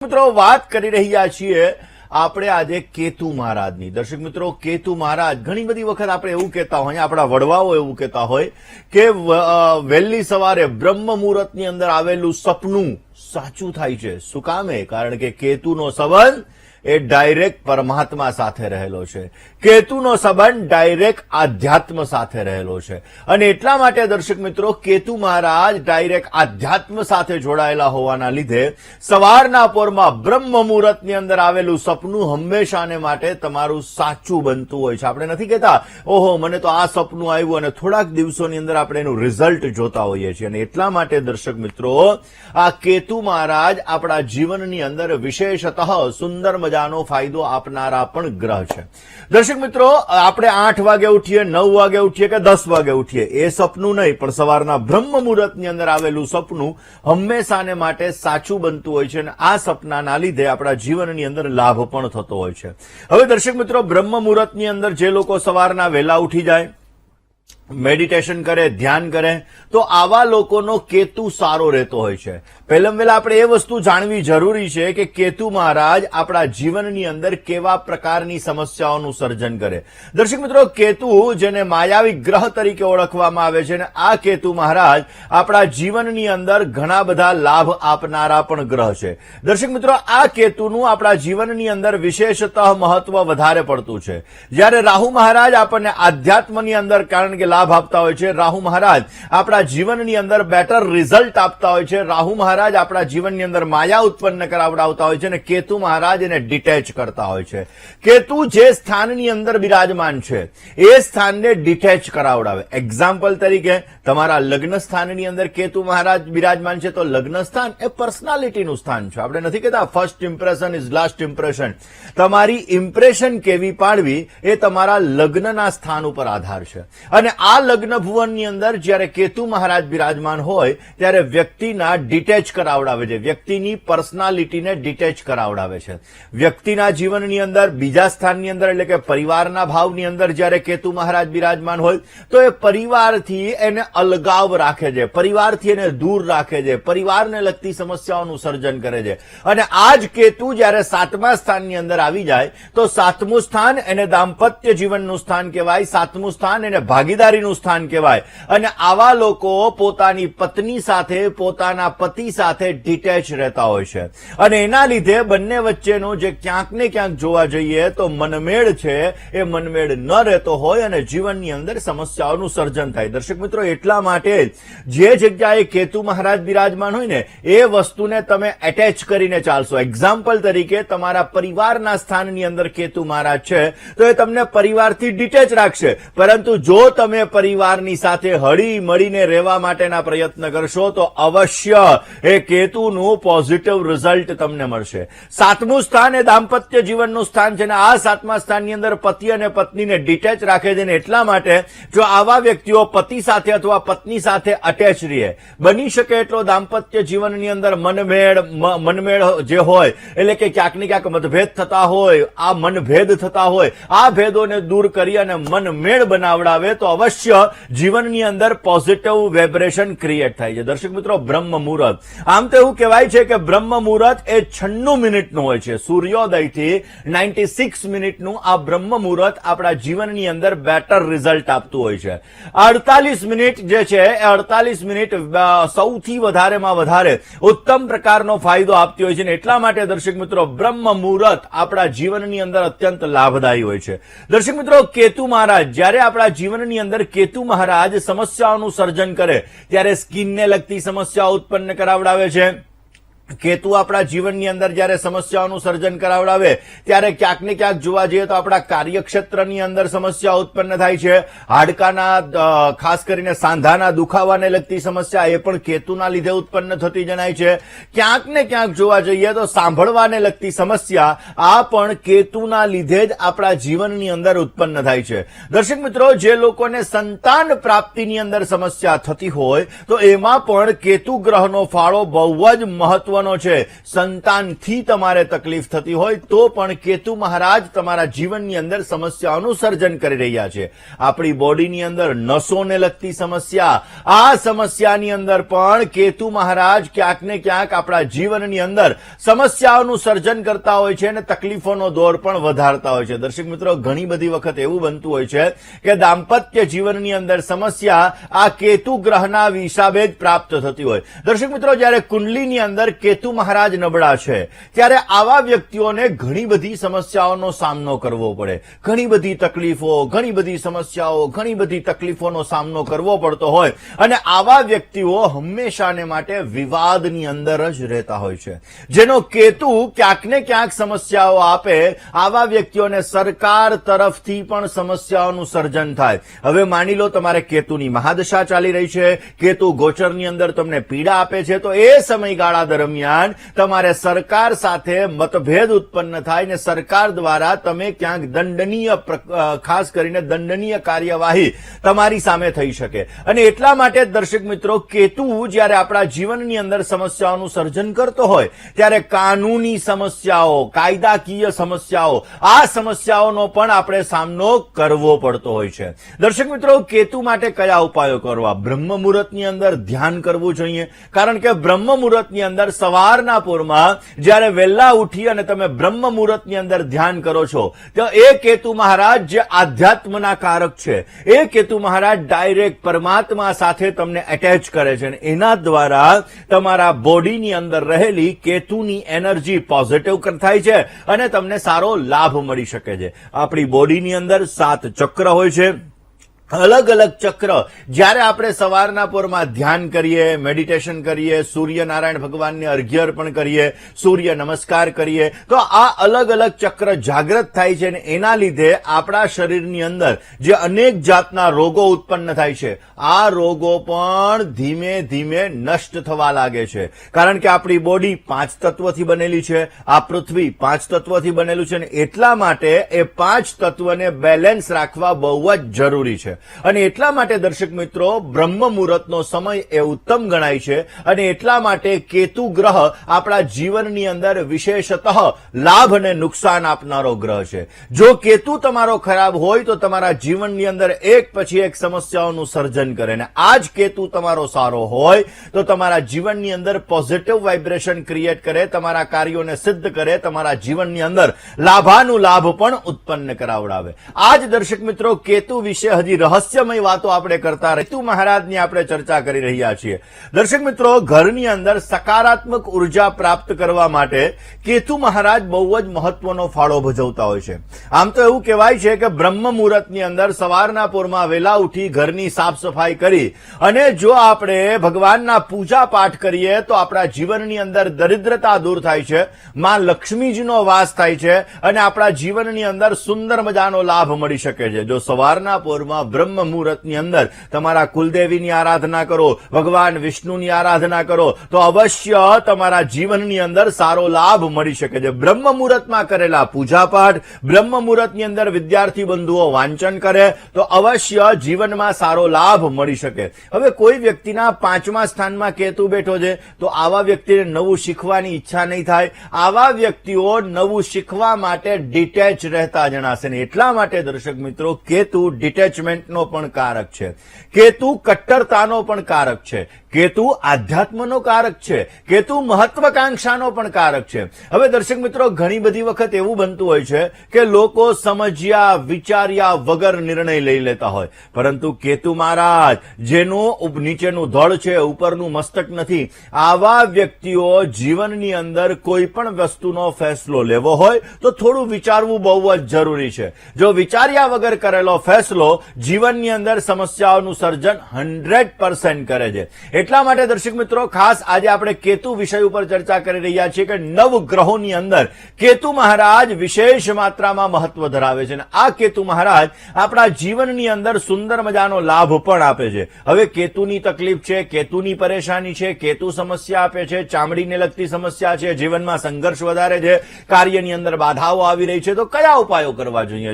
મિત્રો વાત કરી રહ્યા છીએ આપણે આજે કેતુ મહારાજની। દર્શક મિત્રો, કેતુ મહારાજ ઘણી બધી વખત આપણે એવું કહેતા હોય, આપણા વડવાઓ એવું કહેતા હોય કે વહેલી સવારે બ્રહ્મ મુહૂર્તની અંદર આવેલું સપનું સાચું થાય છે। શું કામે? કારણ કે કેતુનો સંબંધ એ ડાયરેક્ટ પરમાત્મા સાથે રહેલો છે, કેતુનો સંબંધ ડાયરેક્ટ આધ્યાત્મ સાથે રહેલો છે અને એટલા માટે દર્શક મિત્રો કેતુ મહારાજ ડાયરેક્ટ આધ્યાત્મ સાથે જોડાયેલા હોવાના લીધે સવારના પોરમાં બ્રહ્મ મુહૂર્તની અંદર આવેલું સપનું હંમેશાને માટે તમારું સાચું બનતું હોય છે। આપણે નથી કહેતા ઓહો મને તો આ સપનું આવ્યું અને થોડાક દિવસોની અંદર આપણે એનું રિઝલ્ટ જોતા હોઈએ છીએ અને એટલા માટે દર્શક મિત્રો આ કેતુ મહારાજ આપણા જીવનની અંદર વિશેષતઃ સુંદર મજાનો ફાયદો આપનારા પણ ગ્રહ છે। દર્શક મિત્રો, આપણે 8 વાગે ઉઠીએ, 9 વાગે ઉઠીએ કે 10 વાગે ઉઠીએ એ સપનું નહીં, પણ સવારના બ્રહ્મ મુહૂર્તની અંદર આવેલું સપનું હંમેશાને માટે સાચું બનતું હોય છે અને આ સપનાના લીધે આપણા જીવનની અંદર લાભ પણ થતો હોય છે। હવે દર્શક મિત્રો, બ્રહ્મ મુહૂર્તની અંદર જે લોકો સવારના વહેલા ઉઠી જાય, મેડિટેશન કરે, ધ્યાન કરે તો આવા લોકોનો કેતુ સારો રહેતો હોય છે। પહેલા પહેલા આપણે એ વસ્તુ જાણવી જરૂરી છે કે કેતુ મહારાજ આપણા જીવનની અંદર કેવા પ્રકારની સમસ્યાઓનું સર્જન કરે। દર્શક મિત્રો, કેતુ જેને માયાવી ગ્રહ તરીકે ઓળખવામાં આવે છે અને આ કેતુ મહારાજ આપણા જીવનની અંદર ઘણા બધા લાભ આપનારા પણ ગ્રહ છે। દર્શક મિત્રો, આ કેતુનું આપણા જીવનની અંદર વિશેષતઃ મહત્વ વધારે પડતું છે। જ્યારે રાહુ મહારાજ આપણને આધ્યાત્મની અંદર કારણ કે લાભ આપતા હોય છે, રાહુ મહારાજ આપણા જીવનની અંદર બેટર રિઝલ્ટ આપતા હોય છે, રાહુ મહારાજ આપણા જીવનની અંદર માયા ઉત્પન્ન કરાવડાવતા હોય છે અને કેતુ મહારાજ એને ડિટેચ કરતા હોય છે। કેતુ જે સ્થાનની અંદર બિરાજમાન છે એ સ્થાનને ડિટેચ કરાવડાવે। એક્ઝામ્પલ તરીકે તમારા લગ્ન સ્થાનની અંદર કેતુ મહારાજ બિરાજમાન છે તો લગ્ન સ્થાન એ પર્સનાલિટીનું સ્થાન છે। આપણે નથી કહેતા first impression is last impression. તમારી ઇમ્પ્રેશન કેવી પાડવી એ તમારા લગ્નના સ્થાન ઉપર આધાર છે અને આ લગ્ન ભુવનની અંદર જ્યારે કેતુ મહારાજ બિરાજમાન હોય ત્યારે વ્યક્તિના ડિટેચ કરાવડાવે છે, વ્યક્તિની પર્સનાલિટીને ડિટેચ કરાવડાવે છે। વ્યક્તિના જીવનની અંદર બીજા સ્થાનની અંદર એટલે કે પરિવારના ભાવની અંદર જ્યારે કેતુ મહારાજ બિરાજમાન હોય તો એ પરિવારથી એને અલગાવ રાખે છે, પરિવારથી એને દૂર રાખે છે, પરિવારને લગતી સમસ્યાઓનું સર્જન કરે છે અને આ જ કેતુ જ્યારે 7મા સ્થાનની અંદર આવી જાય તો 7મું સ્થાન એને દાંપત્ય જીવનનું સ્થાન કહેવાય, 7મું સ્થાન એને ભાગીદારીનું સ્થાન કહેવાય અને આવા લોકો પોતાની પત્ની સાથે, પોતાના પતિ સાથે ડિટેચ રહેતા હોય છે અને એના લીધે બંને વચ્ચેનો જે ક્યાંક ને ક્યાંક જોવા જઈએ તો મનમેળ છે એ મનમેળ ન રહેતો હોય અને જીવનની અંદર સમસ્યાઓનું સર્જન થાય। દર્શક મિત્રો, એટલા માટે જે જગ્યાએ કેતુ મહારાજ બિરાજમાન હોય ને એ વસ્તુને તમે એટેચ કરીને ચાલશો। એક્ઝામ્પલ તરીકે તમારા પરિવારના સ્થાનની અંદર કેતુ મહારાજ છે તો એ તમને પરિવારથી ડિટેચ રાખશે, પરંતુ જો તમે પરિવારની સાથે હળી મળીને રહેવા માટેના પ્રયત્ન કરશો તો અવશ્ય એ કેતુનું પોઝિટિવ રિઝલ્ટ તમને મળશે। 7મું સ્થાન એ દાંપત્ય જીવનનું સ્થાન છે અને આ 7મા સ્થાનની અંદર પતિ અને પત્નીને ડિટેચ રાખે છે અને એટલા માટે જો આવા વ્યક્તિઓ પતિ સાથે અથવા પત્ની સાથે અટેચ રહે, બની શકે એટલો દાંપત્ય જીવનની અંદર મનમેળ જે હોય એટલે કે ક્યાંક ને ક્યાંક મતભેદ થતા હોય, આ મનભેદ થતા હોય, આ ભેદોને દૂર કરી અને મનમેળ બનાવડાવે તો અવશ્ય જીવનની અંદર પોઝિટિવ વાઇબ્રેશન ક્રિએટ થાય છે। દર્શક મિત્રો, બ્રહ્મ મુહૂર્ત આમ તો એવું કહેવાય છે કે બ્રહ્મ મુહૂર્ત એ 96 મિનિટનું હોય છે, સૂર્યોદયથી 96 મિનિટનું આ બ્રહ્મ મુહૂર્ત આપણા જીવનની અંદર બેટર રિઝલ્ટ આપતું હોય છે। 48 મિનિટ જે છે એ 48 મિનિટ સૌથી વધારેમાં વધારે ઉત્તમ પ્રકારનો ફાયદો આપતી હોય છે અને એટલા માટે દર્શક મિત્રો બ્રહ્મ મુહૂર્ત આપણા જીવનની અંદર અત્યંત લાભદાયી હોય છે। દર્શક મિત્રો, કેતુ મહારાજ જ્યારે આપણા જીવનની અંદર કેતુ મહારાજ સમસ્યાઓનું સર્જન કરે ત્યારે સ્કિનને લગતી સમસ્યાઓ ઉત્પન્ન કરાવડાવે છે। કેતુ આપણા જીવનની અંદર જ્યારે સમસ્યાઓનું સર્જન કરાવડાવે ત્યારે ક્યાંક ને ક્યાંક જોવા જઈએ તો આપણા કાર્યક્ષેત્રની અંદર સમસ્યા ઉત્પન્ન થાય છે। હાડકાના ખાસ કરીને સાંધાના દુખાવાને લગતી સમસ્યા એ પણ કેતુના લીધે ઉત્પન્ન થતી જણાય છે। ક્યાંક ને ક્યાંક જોવા જઈએ તો સાંભળવાને લગતી સમસ્યા આ પણ કેતુના લીધે જ આપણા જીવનની અંદર ઉત્પન્ન થાય છે। દર્શક મિત્રો, જે લોકોને સંતાન પ્રાપ્તિની અંદર સમસ્યા થતી હોય તો એમાં પણ કેતુ ગ્રહનો ફાળો બહુ જ મહત્વ તકલીફોનો છે, સંતાનથી તમારે તકલીફ થતી હોય તો પણ કેતુ મહારાજ તમારા જીવનની અંદર સમસ્યાઓનું સર્જન કરી રહ્યા છે. આપણી બોડીની અંદર નસોને લગતી સમસ્યા, આ સમસ્યાની અંદર પણ કેતુ મહારાજ ક્યાંક ને ક્યાંક આપણા જીવનની અંદર સમસ્યાઓનું સર્જન કરતા હોય છે અને તકલીફોનો દોર પણ વધારતા હોય છે. દર્શક મિત્રો, ઘણી બધી વખત એવું બનતું હોય છે કે દાંપત્ય જીવનની અંદર સમસ્યા આ કેતુ ગ્રહના હિસાબે જ પ્રાપ્ત થતી હોય. દર્શક મિત્રો, જ્યારે કુંડલીની અંદર કેતુ મહારાજ નબળા છે ત્યારે આવા વ્યક્તિઓને ઘણી બધી સમસ્યાઓનો સામનો કરવો પડે. ઘણી બધી તકલીફો, ઘણી બધી સમસ્યાઓ, ઘણી બધી તકલીફોનો સામનો કરવો પડતો હોય અને આવા વ્યક્તિઓ હંમેશાને માટે વિવાદની અંદર જ રહેતા હોય છે. જેનો કેતુ ક્યાંક ને ક્યાંક સમસ્યાઓ આપે, આવા વ્યક્તિઓને સરકાર તરફથી પણ સમસ્યાઓનું સર્જન થાય. હવે માની લો તમારે કેતુની મહાદશા ચાલી રહી છે, કેતુ ગોચરની અંદર તમને પીડા આપે છે, તો એ સમયગાળા દરમિયાન તમારે સરકાર સાથે મતભેદ ઉત્પન્ન થાય ને સરકાર દ્વારા તમે ક્યાંક દંડનીય, ખાસ કરીને દંડનીય કાર્યવાહી તમારી સામે થઈ શકે. અને એટલા માટે દર્શક મિત્રો, કેતુ જ્યારે આપણા જીવનની અંદર સમસ્યાઓનું સર્જન કરતો હોય ત્યારે કાનૂની સમસ્યાઓ, કાયદાકીય સમસ્યાઓ, આ સમસ્યાઓનો પણ આપણે સામનો કરવો પડતો હોય છે. દર્શક મિત્રો, કેતુ માટે કયા ઉપાયો કરવા? બ્રહ્મ મુહૂર્તની અંદર ધ્યાન કરવું જોઈએ. કારણ કે બ્રહ્મ મુહૂર્તની અંદર સવારના પોરમાં જ્યારે વહેલા ઉઠી અને તમે બ્રહ્મ મુહૂર્તની અંદર ધ્યાન કરો છો તો એ કેતુ મહારાજ જે આધ્યાત્મના કારક છે, એ કેતુ મહારાજ ડાયરેક્ટ પરમાત્મા સાથે તમને એટેચ કરે છે અને એના દ્વારા તમારા બોડીની અંદર રહેલી કેતુની એનર્જી પોઝિટિવ થાય છે અને તમને સારો લાભ મળી શકે છે. આપણી બોડીની અંદર 7 ચક્ર હોય છે. અલગ અલગ ચક્ર જ્યારે આપણે સવારના પોરમાં ધ્યાન કરીએ, મેડિટેશન કરીએ, સૂર્યનારાયણ ભગવાનને અર્ઘ્ય અર્પણ કરીએ, સૂર્ય નમસ્કાર કરીએ તો આ અલગ અલગ ચક્ર જાગૃત થાય છે અને એના લીધે આપણા શરીરની અંદર જે અનેક જાતના રોગો ઉત્પન્ન થાય છે, આ રોગો પણ ધીમે ધીમે નષ્ટ થવા લાગે છે. કારણ કે આપણી બોડી 5 તત્વથી બનેલી છે, આ પૃથ્વી 5 તત્વથી બનેલું છે અને એટલા માટે એ 5 તત્વને બેલેન્સ રાખવા બહુ જ જરૂરી છે. અને એટલા માટે દર્શક મિત્રો, બ્રહ્મ મુહૂર્તનો સમય એ ઉત્તમ ગણાય છે અને એટલા માટે કેતુ ગ્રહ આપણા જીવનની અંદર વિશેષતઃ લાભ અને નુકસાન આપનારો ગ્રહ છે. જો કેતુ તમારો ખરાબ હોય તો તમારા જીવનની અંદર એક પછી એક સમસ્યાઓનું સર્જન કરે અને આ જ કેતુ તમારો સારો હોય તો તમારા જીવનની અંદર પોઝિટિવ વાઇબ્રેશન ક્રિએટ કરે, તમારા કાર્યોને સિદ્ધ કરે, તમારા જીવનની અંદર લાભાનુલાભ પણ ઉત્પન્ન કરાવડાવે. આ જ દર્શક મિત્રો, કેતુ વિશે હજી રહસ્યમય વાતો આપણે કરતા કેતુ મહારાજની આપણે ચર્ચા કરી રહ્યા છીએ. દર્શક મિત્રો, ઘરની અંદર સકારાત્મક ઉર્જા પ્રાપ્ત કરવા માટે કેતુ મહારાજ બહુ જ મહત્વનો ફાળો ભજવતા હોય છે. આમ તો એવું કહેવાય છે કે બ્રહ્મ મુહૂર્તની અંદર સવારના પોરમાં વહેલા ઉઠી ઘરની સાફ સફાઈ કરી અને જો આપણે ભગવાનના પૂજા પાઠ કરીએ તો આપણા જીવનની અંદર દરિદ્રતા દૂર થાય છે, માં લક્ષ્મીજીનો વાસ થાય છે અને આપણા જીવનની અંદર સુંદર મજાનો લાભ મળી શકે છે. જો સવારના પોરમાં બ્રહ્મ મુહૂર્તની અંદર તમારા કુલદેવીની આરાધના કરો, ભગવાન વિષ્ણુની આરાધના કરો તો અવશ્ય તમારા જીવનની અંદર સારો લાભ મળી શકે છે. બ્રહ્મ મુહૂર્તમાં કરેલા પૂજાપાઠ, બ્રહ્મ મુહૂર્તની અંદર વિદ્યાર્થી બંધુઓ વાંચન કરે તો અવશ્ય જીવનમાં સારો લાભ મળી શકે. હવે કોઈ વ્યક્તિના 5મા સ્થાનમાં કેતુ બેઠો છે તો આવા વ્યક્તિને નવું શીખવાની ઈચ્છા નહીં થાય. આવા વ્યક્તિઓ નવું શીખવા માટે ડિટેચ રહેતા જણાશે ને એટલા માટે દર્શક મિત્રો, કેતુ ડિટેચમેન્ટનો પણ કારક છે, કેતુ કટ્ટરતાનો પણ કારક છે, કેતુ આધ્યાત્મનો કારક છે, કેતુ મહત્વાકાંક્ષાનો પણ કારક છે. હવે દર્શક મિત્રો, ઘણી બધી વખત એવું બનતું હોય છે કે લોકો સમજ્યા વિચાર્યા વગર નિર્ણય લઈ લેતા હોય, પરંતુ કેતુ મહારાજ જેનું નીચેનું ધડ છે, ઉપરનું મસ્તક નથી, આવા વ્યક્તિઓ જીવનની અંદર કોઈ પણ વસ્તુનો ફેસલો લેવો હોય તો થોડું વિચારવું બહુ જ જરૂરી છે. જો વિચાર્યા વગર કરેલો ફેસલો જીવનની અંદર સમસ્યાઓનું સર્જન 100% કરે છે. એટલા માટે દર્શક મિત્રો, ખાસ આજે આપણે કેતુ વિષય ઉપર ચર્ચા કરી રહ્યા છીએ કે નવગ્રહોની અંદર કેતુ મહારાજ વિશેષ માત્રામાં મહત્વ ધરાવે છે અને આ કેતુ મહારાજ આપણા જીવનની અંદર સુંદર મજાનો લાભ પણ આપે છે. હવે કેતુની તકલીફ છે, કેતુની પરેશાની છે, કેતુ સમસ્યા આપે છે, ચામડીને લગતી સમસ્યા છે, જીવનમાં સંઘર્ષ વધારે છે, કાર્યની અંદર બાધાઓ આવી રહી છે, તો કયા ઉપાયો કરવા જોઈએ?